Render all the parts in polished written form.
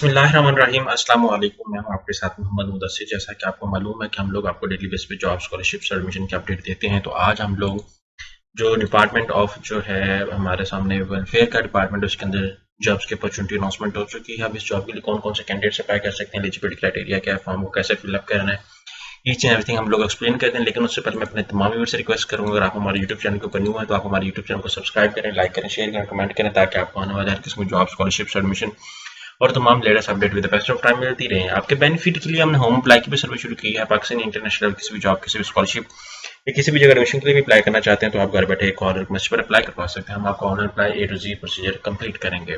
बिस्मिल्लाहिर्रहमानिर्रहीम अस्सलाम वालेकुम। मैं हूं आपके साथ मोहम्मद मुदस्सिर। जैसा कि आपको मालूम है कि हम लोग आपको डेली बेस पे जॉब स्कॉलरशिप एडमिशन की अपडेट देते हैं, तो आज हम लोग जो डिपार्टमेंट ऑफ जो है हमारे सामने वेलफेयर का डिपार्टमेंट, उसके अंदर जॉब्स की अपॉर्चुनिटी अनाउंसमेंट हो चुकी है। अब इस जॉब के लिए कौन कौन से कैंडिडेट्स अप्लाई कर सकते हैं, एलिजिबिलिटी क्राइटेरिया क्या है, फॉर्म को कैसे फिलअप करना है, ईच एंड एवरीथिंग हम लोग एक्सप्लेन करते हैं। लेकिन उससे पहले मैं अपने तमाम व्यूअर्स से रिक्वेस्ट करूंगा, अगर आप हमारे यूट्यूब चैनल के ऊपर न्यू है तो आप हमारे यूट्यूब चैनल को सब्सक्राइब करें, लाइक करें, शेयर करें, कमेंट करें, ताकि आपको आने वाले हर किस्म की जॉब स्कॉलरशिप एडमिशन और तमाम latest update with the best of time मिलती रहे। आपके बेनिफिट के लिए हमने होम अप्लाई की भी सर्विस शुरू की है। पाकिस्तानी इंटरनेशनल किसी भी जॉब, किसी भी स्कॉलरशिप या किसी भी जगह एडमिशन के लिए भी अप्लाई करना चाहते हैं तो आप घर बैठे एक और रिक्वेस्ट पर अप्लाई करवा सकते हैं। हम आपको online apply A to Z procedure complete करेंगे।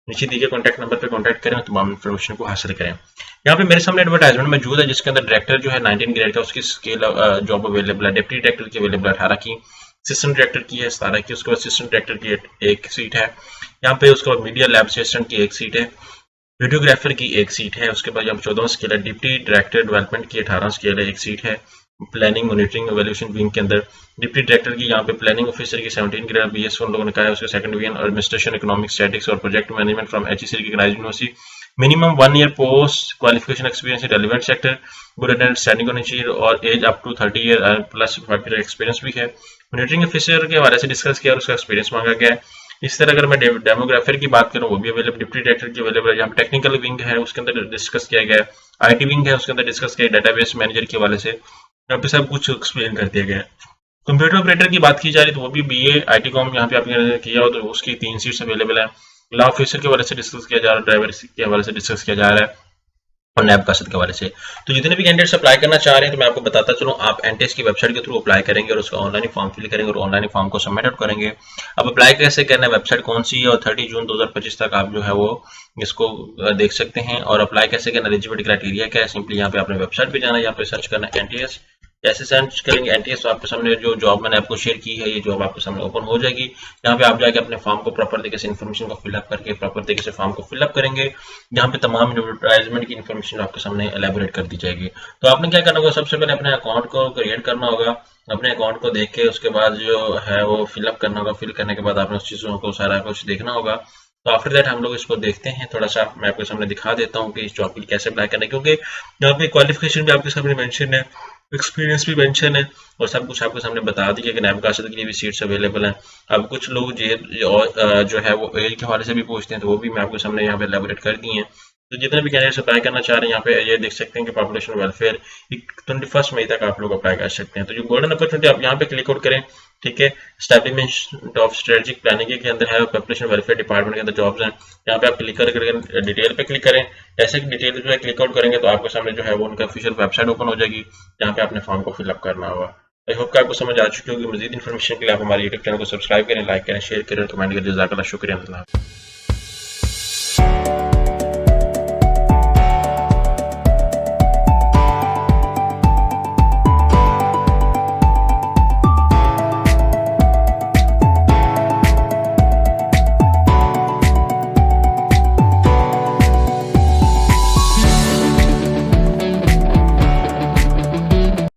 नीचे दिए गए कॉन्टैक्ट नंबर पर कॉन्टैक्ट करें और तमाम इन्फॉर्मेशन को हासिल करें। यहाँ पे मेरे सामने एडवर्टाइजमेंट मौजूद है, जिसके अंदर डायरेक्टर जो है 19 ग्रेड का, उसकी स्केल जॉब अवेलेबल है। डिप्टी डायरेक्टर की अवेलेबल 18 की, असिस्टेंट डायरेक्टर की है 17 की, उसके बाद असिस्टेंट डायरेक्टर की एक सीट है यहाँ पे, उसके बाद मीडिया लैब असिस्टेंट की एक सीट है, वीडियोग्राफर की एक सीट है, उसके बाद यहाँ 14 स्केल है। डिप्टी डायरेक्टर डेवलपमेंट की 18 स्केल है, एक सीट है। प्लानिंग मॉनिटरिंग एवोल्यूशन विंग के अंदर डिप्टी डायरेक्टर की यहाँ पे प्लानिंग ऑफिसर की 17 ग्रेड बीएस उन लोगों ने कहा है, उसके second division administration economic statistics और project management from HEC recognised university. Minimum 1 year post qualification experience in relevant sector, good understanding होनी चाहिए और age up to 30 year plus 5 year experience भी है। मॉनिटरिंग ऑफिसर के हवाले से डिस्कस किया और उसका एक्सपीरियंस मांगा गया है। इस तरह अगर मैं डेमोग्राफर की बात करूं, वो भी अवेलेबल, डिप्टी डायरेक्टर की अवेलेबल है। यहाँ पे टेक्निकल विंग है, उसके अंदर डिस्कस किया गया है। आईटी विंग है, उसके अंदर डिस्कस किया, डेटाबेस मैनेजर के हवाले से यहाँ पे सब कुछ एक्सप्लेन कर दिया गया है। कंप्यूटर ऑपरेटर की बात की जा रही है तो वो भी बीए आईटी कॉम यहाँ पे आपने किया हो तो उसकी 3 सीट्स अवेलेबल है। लॉ ऑफिसर के हवाले से डिस्कस किया जा रहा है, ड्राइवर के हवाले से डिस्कस किया जा रहा है और नैब कासद के हवाले से। तो जितने भी कैंडिडेट्स अप्लाई करना चाह रहे हैं तो मैं आपको बताता चलूँ, आप एनटीएस की वेबसाइट के थ्रू अप्लाई करेंगे और उसका ऑनलाइन फॉर्म फिल करेंगे और ऑनलाइन फॉर्म को सबमिट आउट करेंगे। अब अप्लाई कैसे करना है, वेबसाइट कौन सी है और 30 जून 2025 तक आप जो है वो इसको देख सकते हैं। और अप्लाई कैसे करना, एलिजिबिलिटी क्राइटेरिया क्या है, सिंपली यहाँ पे अपने वेबसाइट पे जाना है, यहाँ पे सर्च करना है एनटीएस। जैसे सर्च करेंगे एनटीएस तो आपके सामने जो जॉब मैंने आपको शेयर की है, ये जॉब आपके सामने ओपन हो जाएगी। यहाँ पे आप जाके अपने फॉर्म को प्रॉपर तरीके से इन्फॉर्मेशन को फिलअप करके प्रॉपर तरीके से फॉर्म को फिलअप करेंगे। यहाँ पे तमाम एडवर्टाइजमेंट की इन्फॉर्मेशन आपके सामने एलेबोरेट कर दी जाएगी। तो आपने क्या करना होगा, सबसे पहले अपने अकाउंट को क्रिएट करना होगा। अपने अकाउंट को देख के उसके बाद जो है वो फिलअप करना होगा। फिल करने के बाद आपने उस चीज़ों को सारा कुछ देखना होगा। तो आफ्टर दैट हम लोग इसको देखते हैं, थोड़ा सा मैं आपके सामने दिखा देता हूँ कि इस जॉब के लिए कैसे अप्लाई करना है, क्योंकि यहाँ पे क्वालिफिकेशन भी आपके सामने मेंशन है, एक्सपीरियंस भी मेंशन है और सब कुछ आपके सामने बता दिया कि नैब कासद के लिए भी सीट्स अवेलेबल हैं। अब कुछ लोग जो है वो एज के हवाले से भी पूछते हैं, तो वो भी मैं आपके सामने यहाँ पे एलेबोरेट कर दी हैं। तो जितने भी कैंडिडेट्स अप्लाई करना चाह रहे हैं यहाँ पे ये देख सकते हैं कि पॉपुलेशन वेलफेयर 21 मई तक आप लोग अप्लाई कर सकते हैं। तो जो गोल्डन अपॉर्चुनिटी आप यहाँ पे क्लिक आउट करें, ठीक है, एस्टैब्लिशमेंट ऑफ स्ट्रेटेजिक प्लानिंग के अंदर है, पॉपुलेशन वेलफेयर डिपार्टमेंट के अंदर जॉब्स हैं। यहाँ पे आप क्लिक करके डिटेल पे क्लिक करें। ऐसे डिटेल पे क्लिक आउट करेंगे तो आपके सामने जो है वो उनका ऑफिशियल वेबसाइट ओपन हो जाएगी, जहाँ पे आपने फॉर्म को फिलअप करना होगा। आई होप कि आपको समझ आ चुकी होगी। मजीद इन्फॉर्मेशन के लिए आप हमारे यूट्यूब चैनल को सब्सक्राइब करें, लाइक करें, शेयर करें, कमेंट करें। जज़ाकल्लाह, शुक्रिया।